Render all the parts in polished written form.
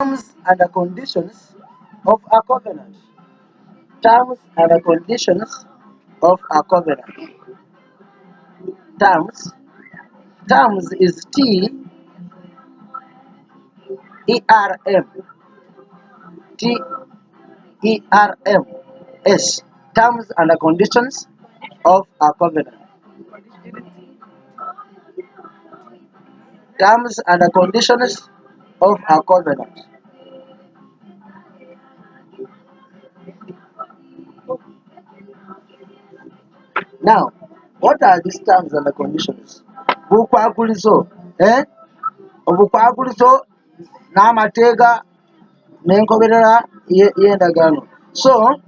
Terms and conditions of a covenant. Terms and conditions of a covenant. Terms. Terms is T-E-R-M. T-E-R-M-S. Terms and conditions of a covenant. Terms and conditions of a covenant. Now, what are these terms and conditions? Bukwagulizo, obukwagulizo n'amateeka n'enkoberera y'endagaano. So,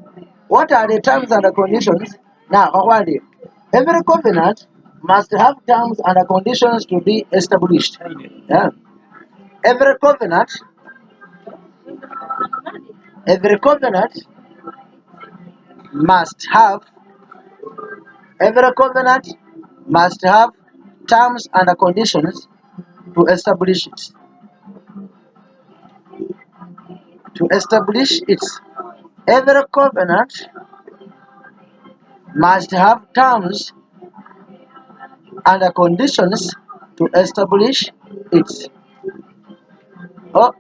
what are the terms and conditions? Now, every covenant must have terms and conditions to be established. Yeah. Every covenant must have terms and conditions to establish it. Every covenant must have terms and conditions to establish it. A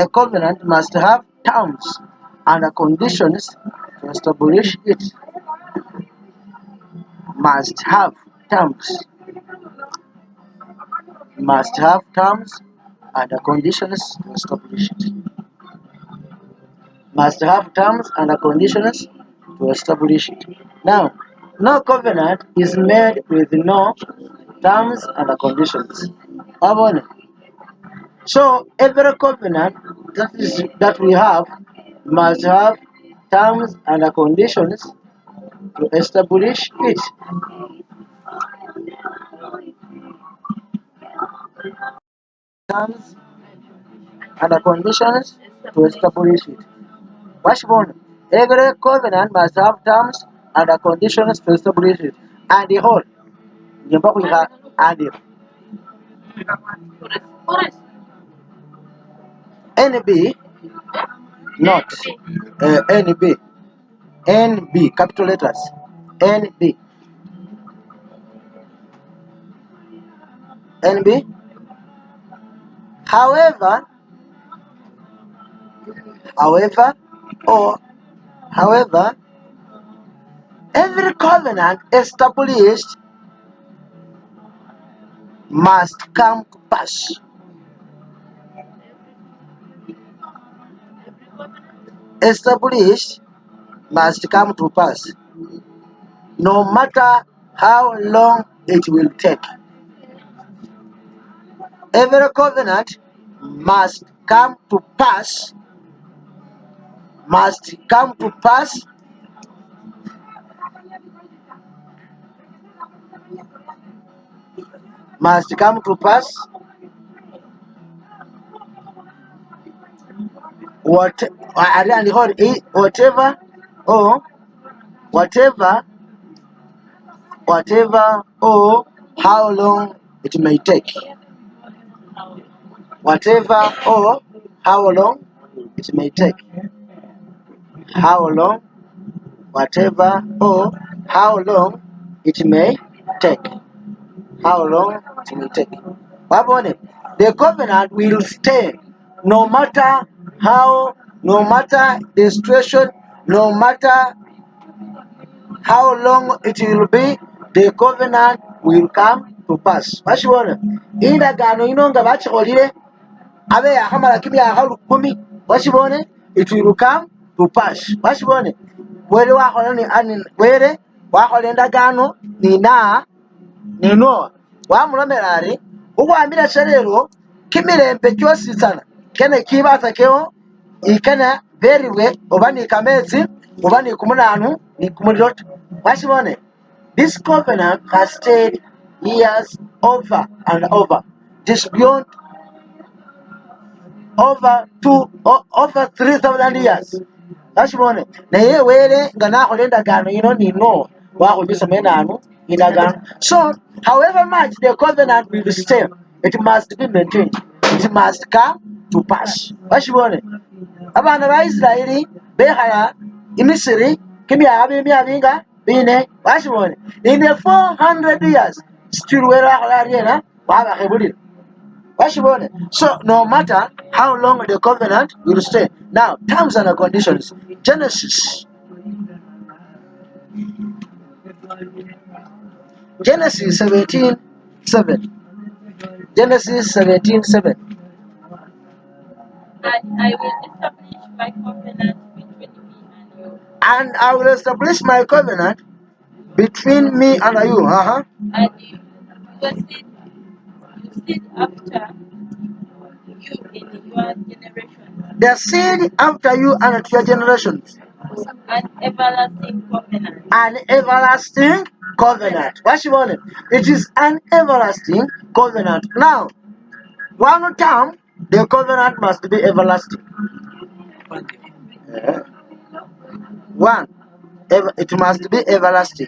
covenant must have terms and conditions to establish it. Must have terms and conditions to establish it. Must have terms and conditions to establish it. Now, no covenant is made with no terms and conditions. So every covenant that we have must have terms and conditions to establish it. Terms and conditions to establish it. Washburn, every covenant must have terms and conditions to establish it. And the whole, NB, not NB, NB, capital letters, NB, NB. However, every covenant established must come to pass. Established must come to pass, no matter how long it will take. Every covenant must come to pass, must come to pass, must come to pass, whatever or how long it may take. Whatever or how long it may take. How long, whatever or how long it may take. How long it may take. The covenant will stay no matter how, no matter the situation, no matter how long it will be, the covenant will come to pass. Washibona indagaano ino nga bakikolire abe yakamala kimyaka 10, washibone it will come to pass. Washibone were wakola endagaano nina nino wamulomera ali ukwambira serero kimilembe kyosisana kene kibatakeo ikana veribwe oba ni kamezi oba ni kumunanu ni kumulirota. Washibone this covenant has stayed years over and over. This beyond over 3,000 years. Washibone naye were nga nakola endagaano ino nino wakujisa menanu indagaano. So however much the covenant will stay, it must be maintained. It must come to pass. Bashibone. Abana ba Israeli behala imisiri kimya bine. Bashibone. In the 400 years, still where Ariana, Baba Hebudi. Bashibone. So no matter how long the covenant will stay. Now, terms and conditions. Genesis 17:7. Genesis 17:7. And I will establish my covenant between me and you. And I will establish my covenant between me and you. And your seed after you in your generation. The seed after you and your generations. An everlasting covenant. An everlasting covenant. What you want? It is an everlasting covenant. Now, one time, the covenant must be everlasting. Yeah. One, it must be everlasting.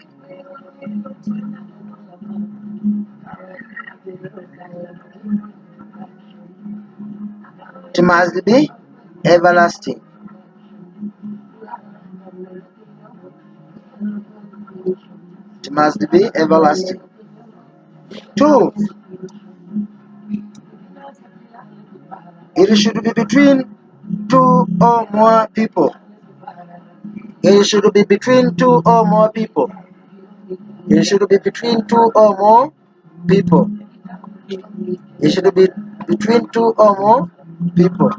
It must be everlasting. It must be everlasting. Two, it should be between two or more people. It should be between two or more people. It should be between two or more people. It should be between two or more people.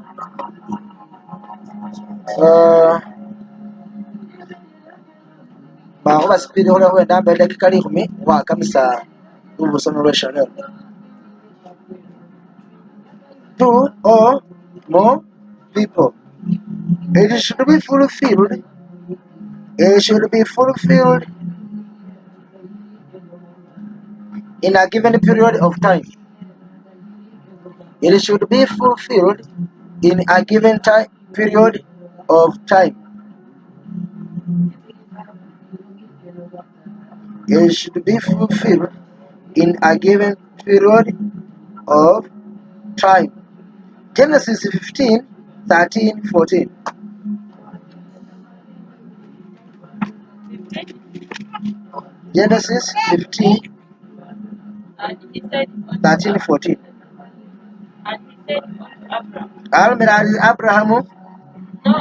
Baho basipiri hola wenda mbele kikali kumi wa kamisa ubusono lwa Chanel. Two or more people. It should be fulfilled. It should be fulfilled in a given period of time. It should be fulfilled in a given period of time. It should be fulfilled in a given period of time. Genesis 15:13-14. Genesis 15, And he said 13-14. And he said unto Abraham, Abraham, No,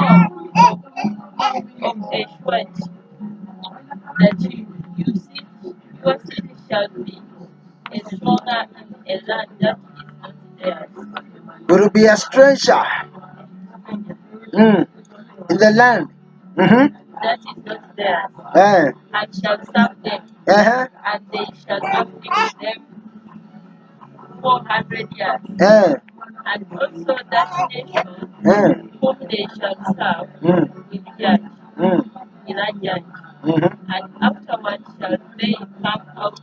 of a surety, that your seed shall be a stronger in a land that is not theirs. will be a stranger in the land That is not theirs, eh, and shall serve them, uh-huh, and they shall afflict them 400 years. And also that nation whom they shall serve will judge, and afterward shall they come out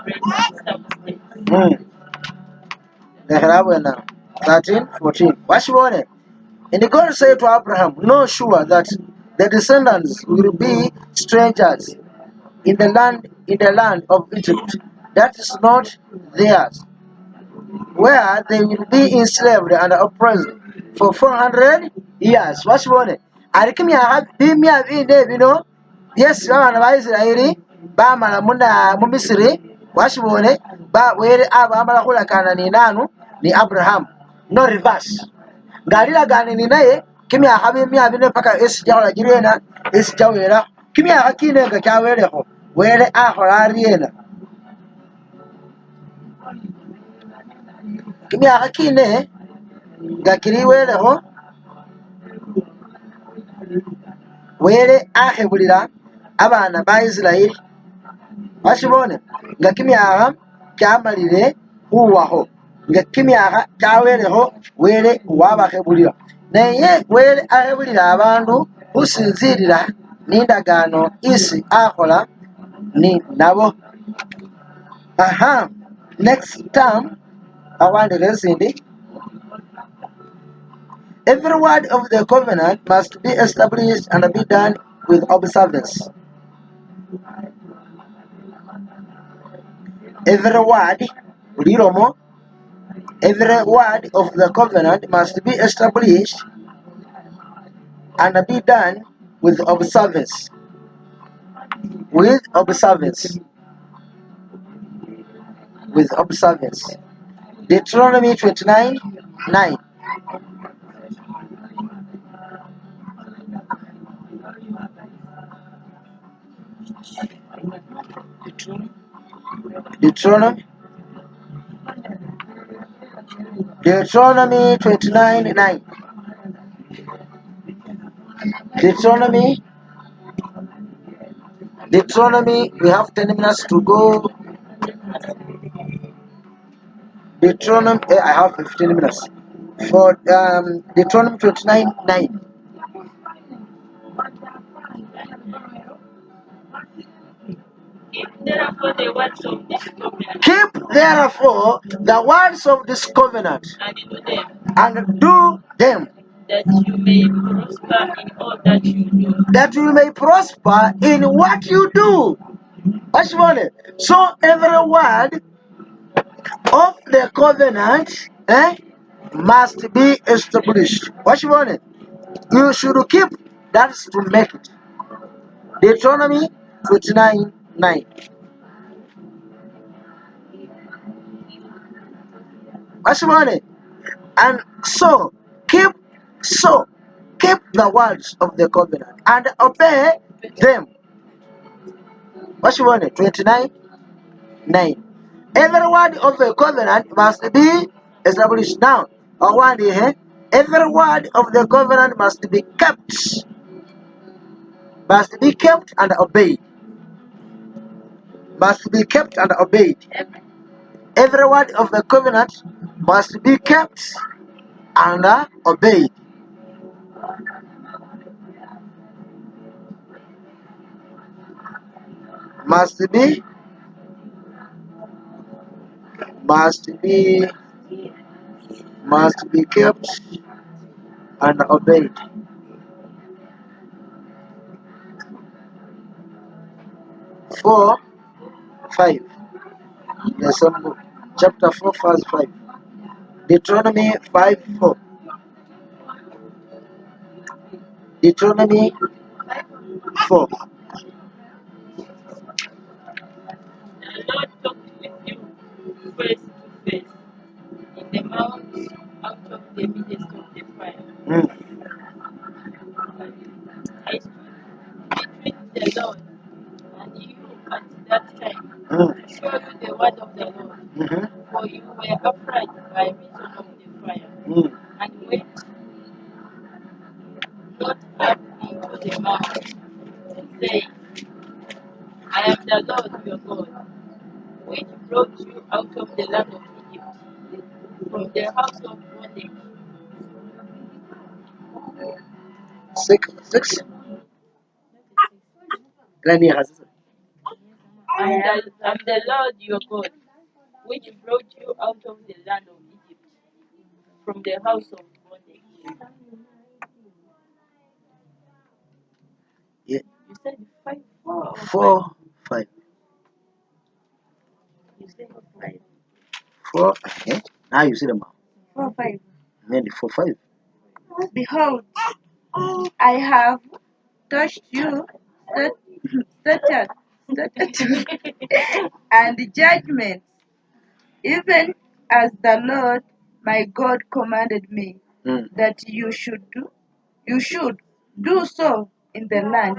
with great substance. now. 13-14. What's your name? And God said to Abraham, know sure that the descendants will be strangers in the land of Egypt. That is not theirs, where they will be enslaved and oppressed for 400 years. What's one? Arikimya bimya binde bino. Yes, abana ba Israeli bamala mu Misiri washibone ba were abamala kulakana ni nanu ni Abraham, no reverse. Ngalira gane ni naye kimya bimya bine paka esi jawla jirena esi jawera kimya hakine ga kyaweleho were ahola ariena kimya kine gakiriweleho were ahebulira abana ba Israeli bashibone nga kimyaha kyamalire huwaho nga kimyaha kyaweleho were wabahebulira naye were ahebulira abandu husinzirira nindagano isi akola ni nabo. Aha, next term awandile zindi. Every word of the covenant must be established and be done with observance. Every word, uliromo, Every word of the covenant must be established and be done with observance. With observance. With observance. Deuteronomy 29:9. Deuteronomy 29:9. Deuteronomy, we have 10 minutes to go. Deuteronomy, I have 15 minutes. For Deuteronomy 29:9. Therefore, the words of this covenant, Keep therefore the words of this covenant and do them, and do them, that you may prosper in all that you do. that you may prosper in what you do. What's funny? So every word of the covenant must be established. What's funny? You should keep that to make it. Deuteronomy 29:9. What's funny? And keep so keep the words of the covenant and obey them. What's funny? 29:9. Every word of the covenant must be established. Now, every word of the covenant must be kept and obeyed. Must be kept and obeyed. Every word of the covenant must be kept and obeyed. Must be, must be, must be kept and obeyed. 4:5. The same book. Chapter 4, verse 5. Deuteronomy 5:4. Deuteronomy 4. The Lord talked with you face to face in the mount out of the midst of the fire. Mm. I stood between the Lord and you at that time, Mm. to show you the word of the Lord, Mm-hmm. for you were afraid by reason of the fire, Mm. and went not up into the mount, saying, I am the Lord your God, which brought you out of the land of Egypt, from the house of bondage. 6. Gani has I am the Lord your God, which brought you out of the land of Egypt, from the house of bondage. Yeah. You said 5, 4, 4, 5. You said 5. 4. Okay. Now you see them. 4, 5. Maybe 4, 5. Behold, I have touched you, statutes, and judgments, even as the Lord my God commanded me, Mm. that you should do so in the land,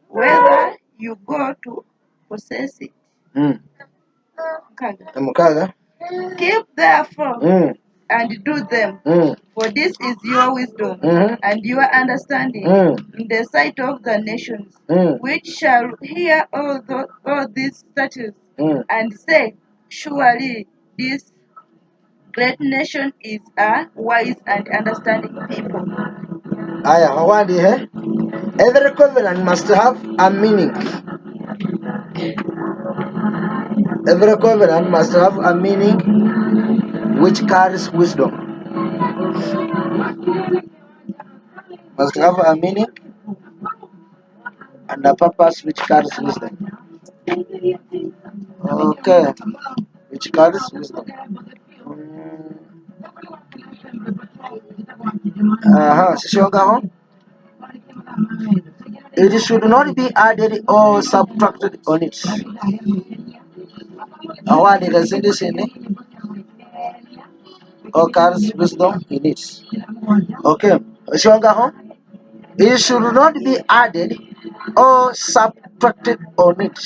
whether you go to possess it. Mm. Kaga. Mukaga. Keep therefore Mm. and do them, Mm. for this is your wisdom Mm-hmm. and your understanding in the sight of the nations, which shall hear all these statutes and say, surely this great nation is a wise and understanding people. Aya, hawandi, every covenant must have a meaning. Every covenant must have a meaning which carries wisdom. Must have a meaning and a purpose which carries wisdom. Okay. Which carries wisdom. Mm. Sisongaho. It should not be added or subtracted on it. Award is in this in it, or carries wisdom in it. Okay. Sisongaho. It should not be added or subtracted on it.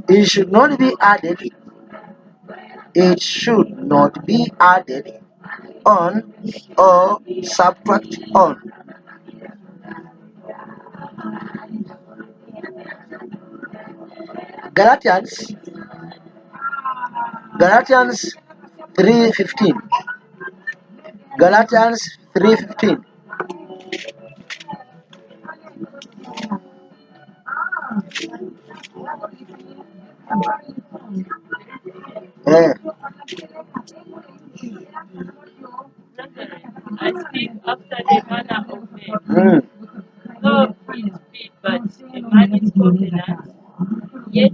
It should not be added. It should not be added on or subtract on. Galatians 3:15. Galatians 3:15. Eh. Brethren, I speak after the manner of men. Mm. Though it be but a man's covenant, yet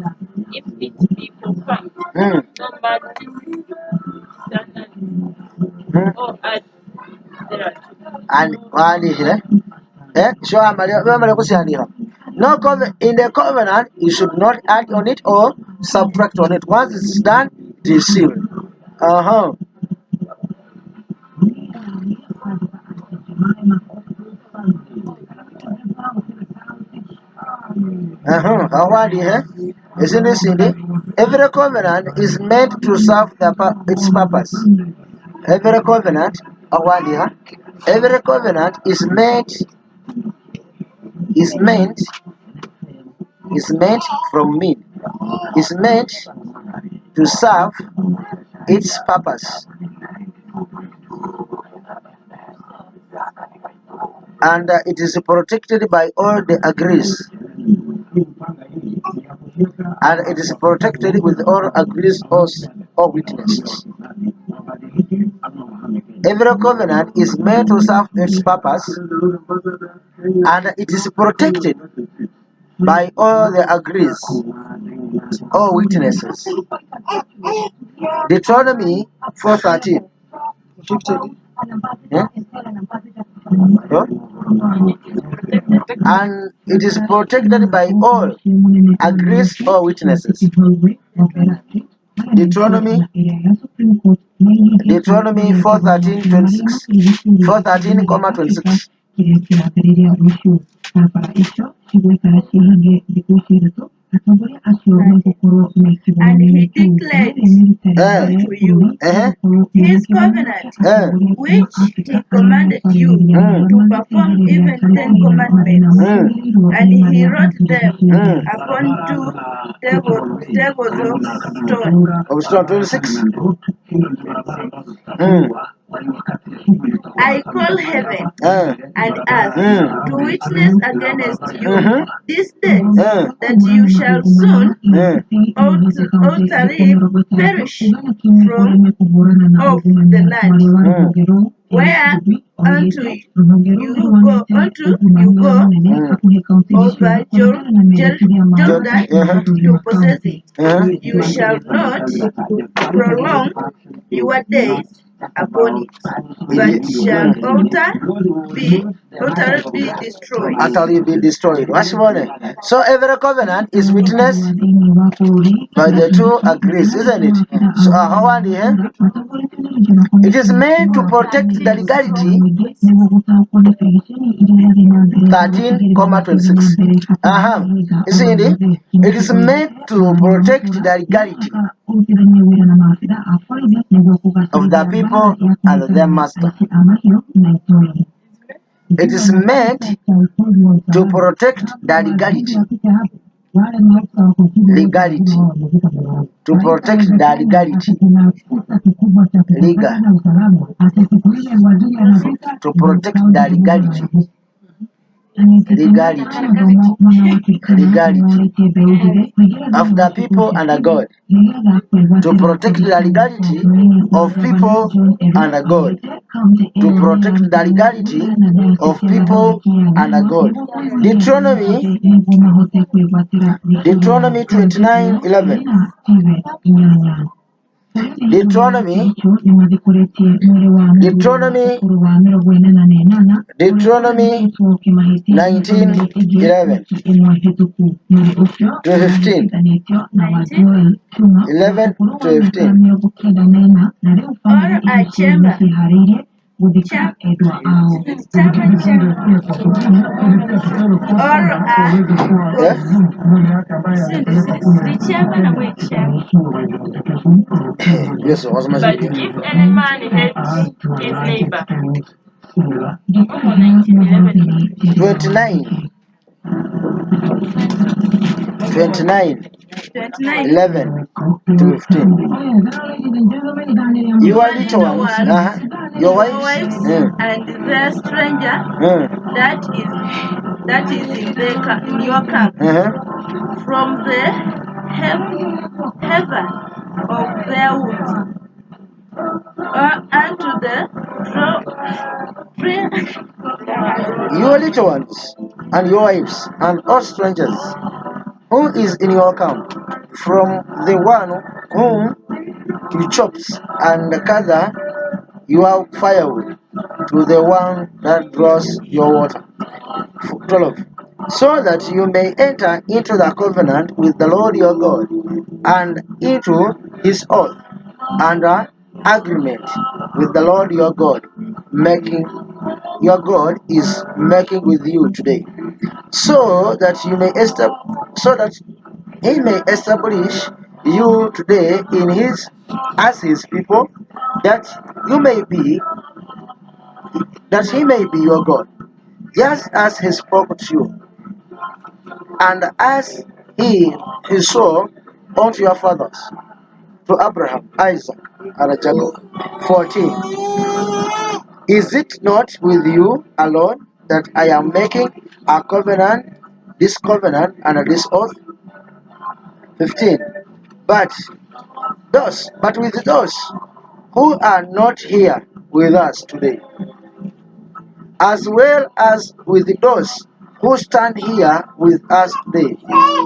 if it be confirmed, Mm. no man discerneth Mm. or add thereto. And here. So I'm no covenant in the covenant. You should not add on it or subtract on it. Once it's done, it is sealed. Uh-huh. Award here. Isn't it, Cindy? Every covenant is meant to serve its purpose. Every covenant, award here. Every covenant is meant from me. Is meant to serve its purpose. And it is protected by all the agrees. And it is protected with all agrees or witnesses. Every covenant is meant to serve its purpose, and it is protected by all the agrees or witnesses. Deuteronomy 4:13. Yeah? Yeah? And it is protected by all agrees or witnesses. Deuteronomy 4:13-26. 4:13, 26. And he declared to you his covenant, which he commanded you to perform, even 10 commandments. And he wrote them upon two tables of stone. Of stone 26. I call heaven and earth to witness against you this day, that you shall soon utterly perish from off the land, where unto you go over Jordan to possess it. You shall not prolong your days upon it, but shall utterly destroyed. Utterly be destroyed. So every covenant is witnessed by the two agrees, isn't it? So how are they? It is meant to protect the legality. 13:26. Isn't it? It is meant to protect the legality of the people and their master. It is meant to protect the legality. To protect the legality. To protect the legality. Of the people and the God. To protect the legality of people and the God. To protect the legality of people and the God. Deuteronomy 29:11. Deuteronomy Deuteronomy 19:11 to 15. 11 to 15. Or a chamber. Yeah? Yes, was my But if any man hates his neighbor, 19:11. 29. 29. 11 to 15. Your little ones, your wives, and the stranger that is in your camp from the heaven of their woods unto the your little ones, and your wives, and all strangers, who is in your camp, from the one whom you chops and gather your firewood, to the one that draws your water. 12. So that you may enter into the covenant with the Lord your God, and into his oath and agreement with the Lord your God, is making with you today, so that he may establish you today in his as his people, that he may be your God, just as he spoke to you, and as he swore unto your fathers, to Abraham, Isaac, and Jacob. 14. Is it not with you alone that I am making a covenant, this covenant and this oath? 15. But with those who are not here with us today, as well as with those who stand here with us today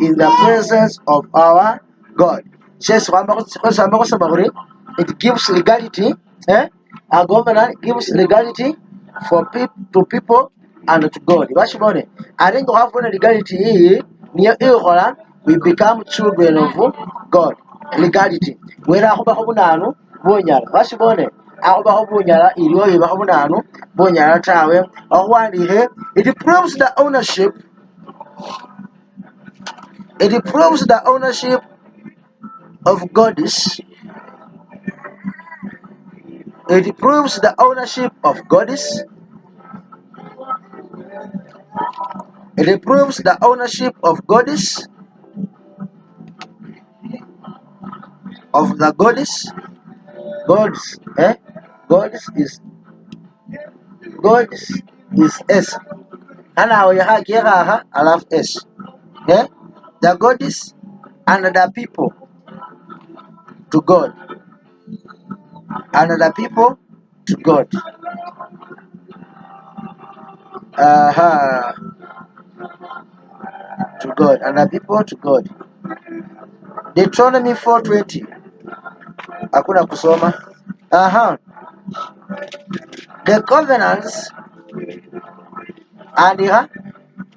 in the presence of our God. It gives legality, a government gives legality to people and to God. Bashibone, I think we have one legality here, we become children of God. Legality. Where I hope bonyala bashibone aho baho bonyala iliyo yebaho bunanu bonyala tawe ahwandihe. It proves the ownership of goddess. It proves the ownership of goddess. It proves the ownership of goddess, of the goddess. Goddess, goddess is S. Ana ya kira I love S. The goddess and the people to God. And the people to God. To God. And the people to God. Deuteronomy 4:20. Hakuna kusoma. The covenants and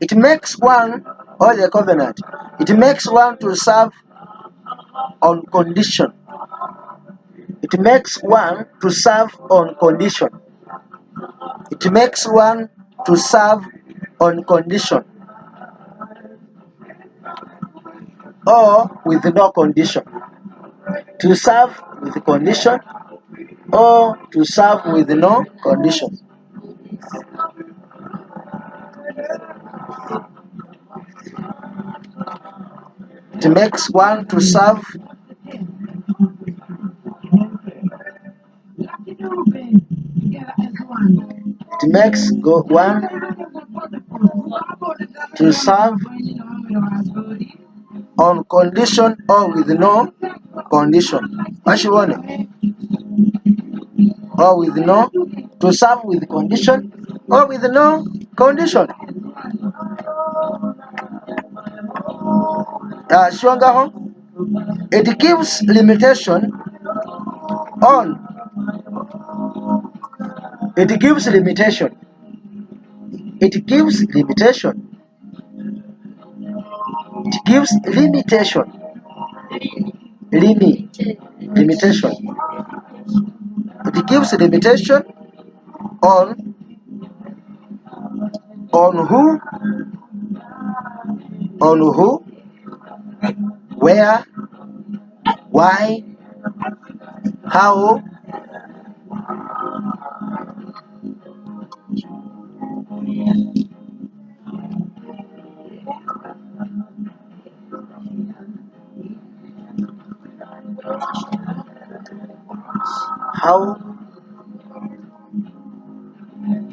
it makes one, or the covenant, it makes one to serve on condition. It makes one to serve on condition. It makes one to serve on condition, or with no condition. To serve with condition, or to serve with no condition. It makes one to serve. It makes one to serve on condition or with no condition. Washibone. Or with no, to serve with condition or with no condition. It gives limitation On. It gives limitation. It gives limitation. It gives limitation. Limitation. It gives limitation on who, where, why, how,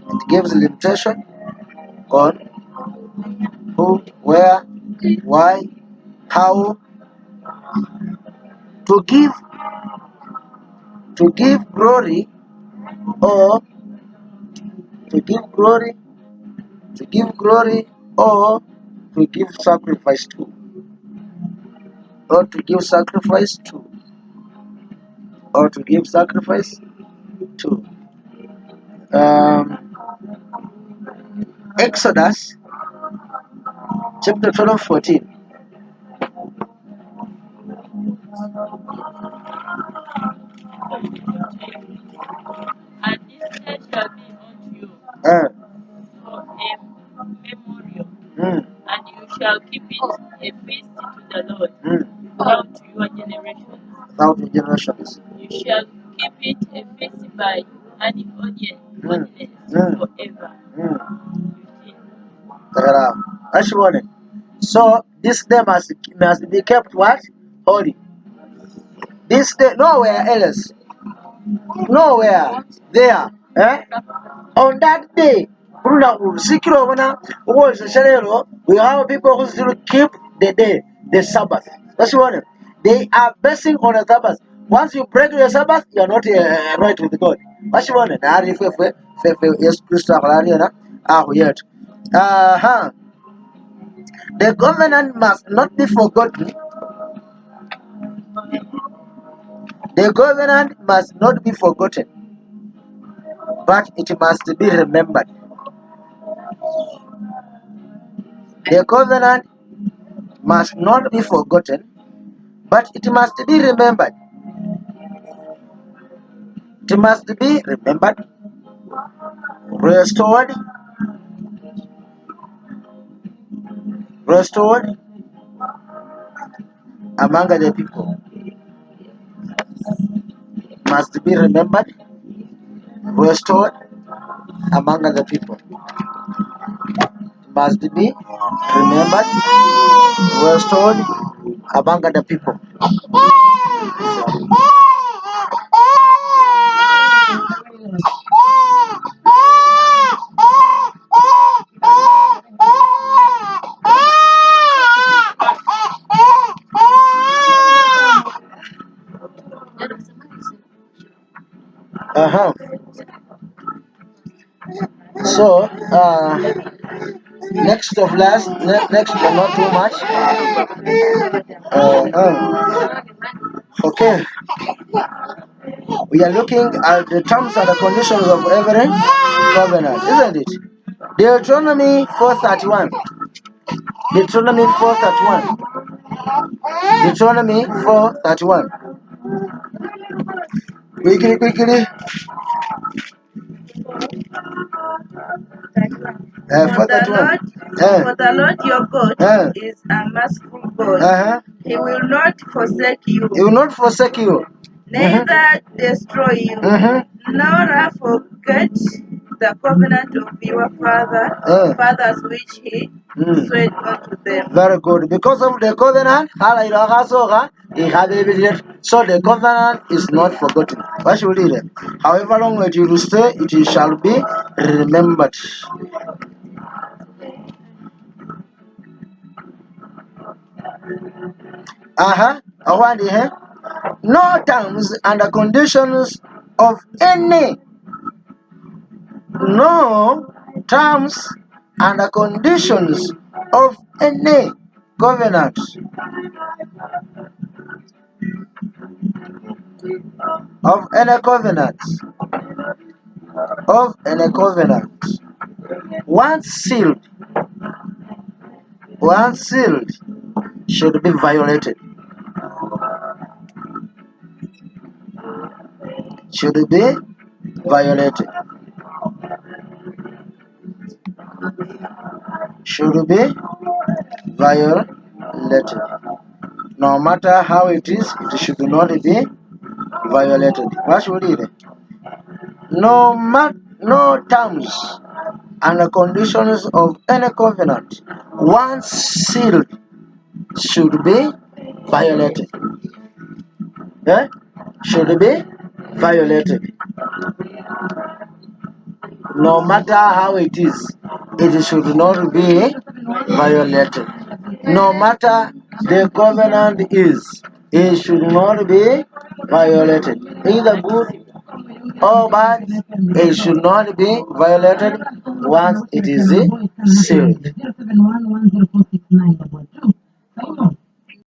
it gives limitation on who, where, why, how, to give glory, or to give glory, or to give sacrifice to, or to give sacrifice to, or to give sacrifice to. Exodus chapter 12:14. And this day shall be unto you Uh, for a memorial, mm, and you shall keep it a feast to the Lord mm, throughout your generations. thousand generations. You shall keep it a feast by an ordinance forever. Mm. Ashwani. So this day must be kept what? Holy. This day, nowhere else, nowhere there. On that day, we have people who still keep the day, the Sabbath. That's one. They are basing on the Sabbath. Once you break the Sabbath, you are not right with God. That's one. Yes, Christ, yet. The covenant must not be forgotten. The covenant must not be forgotten, but it must be remembered. The covenant must not be forgotten, but it must be remembered. It must be remembered, restored, among the people. Must be remembered, restored among the people. Must be remembered, restored among the people. Uh-huh. So, next of last, next but not too much. Okay, we are looking at the terms and the conditions of every covenant, isn't it? Deuteronomy 4:31. Deuteronomy 4:31. Deuteronomy 4:31. Quickly. For the Lord your God is a merciful God. He will not forsake you. He will not forsake you. Neither destroy you, nor forget the covenant of your fathers which he swore unto them. Very good. Because of the covenant, so the covenant is not forgotten. What should we read? However long it will stay, it shall be remembered. No terms and conditions of any. No terms and conditions of any covenant of any covenant, once sealed, should be violated. Should be violated. Should be violated. No matter how it is, it should not be violated. What should it? No terms and conditions of any covenant, once sealed, should be violated. Eh? Should be violated. No matter how it is, it should not be violated. No matter the covenant is, it should not be violated. Either good or bad, it should not be violated once it is sealed.